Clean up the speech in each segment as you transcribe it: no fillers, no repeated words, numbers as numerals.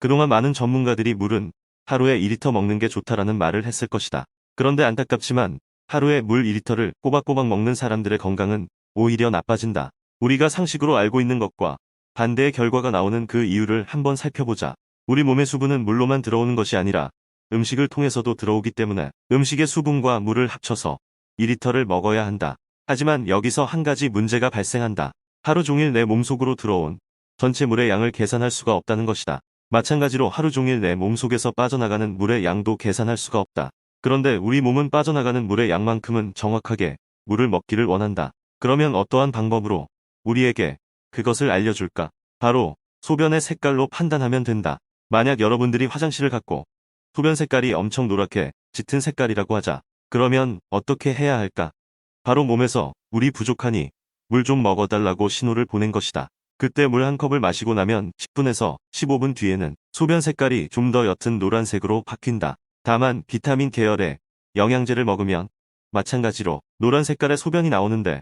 그동안 많은 전문가들이 물은 하루에 2리터 먹는 게 좋다라는 말을 했을 것이다. 그런데 안타깝지만 하루에 물 2리터를 꼬박꼬박 먹는 사람들의 건강은 오히려 나빠진다. 우리가 상식으로 알고 있는 것과 반대의 결과가 나오는 그 이유를 한번 살펴보자. 우리 몸의 수분은 물로만 들어오는 것이 아니라 음식을 통해서도 들어오기 때문에 음식의 수분과 물을 합쳐서 2리터를 먹어야 한다. 하지만 여기서 한 가지 문제가 발생한다. 하루 종일 내 몸속으로 들어온 전체 물의 양을 계산할 수가 없다는 것이다. 마찬가지로 하루 종일 내 몸속에서 빠져나가는 물의 양도 계산할 수가 없다. 그런데 우리 몸은 빠져나가는 물의 양만큼은 정확하게 물을 먹기를 원한다. 그러면 어떠한 방법으로 우리에게 그것을 알려줄까? 바로 소변의 색깔로 판단하면 된다. 만약 여러분들이 화장실을 갔고 소변 색깔이 엄청 노랗게 짙은 색깔이라고 하자. 그러면 어떻게 해야 할까? 바로 몸에서 물이 부족하니 물 좀 먹어달라고 신호를 보낸 것이다. 그때 물 한 컵을 마시고 나면 10분에서 15분 뒤에는 소변 색깔이 좀 더 옅은 노란색으로 바뀐다. 다만 비타민 계열의 영양제를 먹으면 마찬가지로 노란 색깔의 소변이 나오는데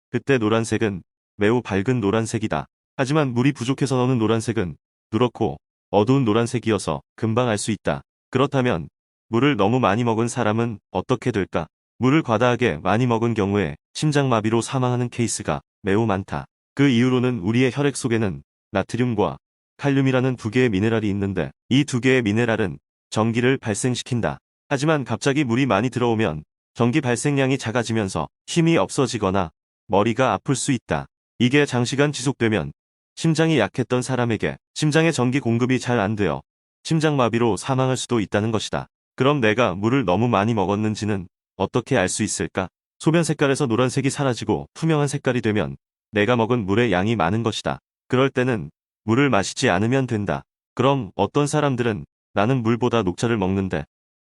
그때 노란색은 매우 밝은 노란색이다. 하지만 물이 부족해서 나오는 노란색은 누렇고 어두운 노란색이어서 금방 알 수 있다. 그렇다면 물을 너무 많이 먹은 사람은 어떻게 될까? 물을 과다하게 많이 먹은 경우에 심장마비로 사망하는 케이스가 매우 많다. 그 이후로는 우리의 혈액 속에는 나트륨과 칼륨이라는 두 개의 미네랄이 있는데 이 두 개의 미네랄은 전기를 발생시킨다. 하지만 갑자기 물이 많이 들어오면 전기 발생량이 작아지면서 힘이 없어지거나 머리가 아플 수 있다. 이게 장시간 지속되면 심장이 약했던 사람에게 심장의 전기 공급이 잘 안 되어 심장마비로 사망할 수도 있다는 것이다. 그럼 내가 물을 너무 많이 먹었는지는 어떻게 알 수 있을까? 소변 색깔에서 노란색이 사라지고 투명한 색깔이 되면 내가 먹은 물의 양이 많은 것이다. 그럴 때는 물을 마시지 않으면 된다. 그럼 어떤 사람들은 나는 물보다 녹차를 먹는데,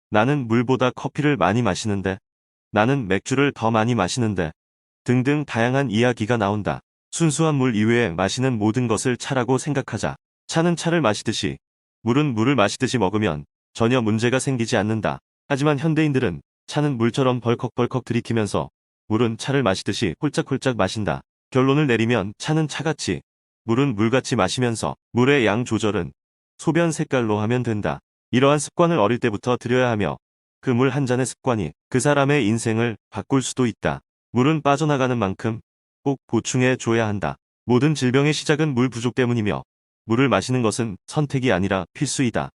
나는 물보다 커피를 많이 마시는데, 나는 맥주를 더 많이 마시는데 등등 다양한 이야기가 나온다. 순수한 물 이외에 마시는 모든 것을 차라고 생각하자. 차는 차를 마시듯이 물은 물을 마시듯이 먹으면 전혀 문제가 생기지 않는다. 하지만 현대인들은 차는 물처럼 벌컥벌컥 들이키면서 물은 차를 마시듯이 홀짝홀짝 마신다. 결론을 내리면 차는 차같이 물은 물같이 마시면서 물의 양 조절은 소변 색깔로 하면 된다. 이러한 습관을 어릴 때부터 들여야 하며 그 물 한 잔의 습관이 그 사람의 인생을 바꿀 수도 있다. 물은 빠져나가는 만큼 꼭 보충해 줘야 한다. 모든 질병의 시작은 물 부족 때문이며 물을 마시는 것은 선택이 아니라 필수이다.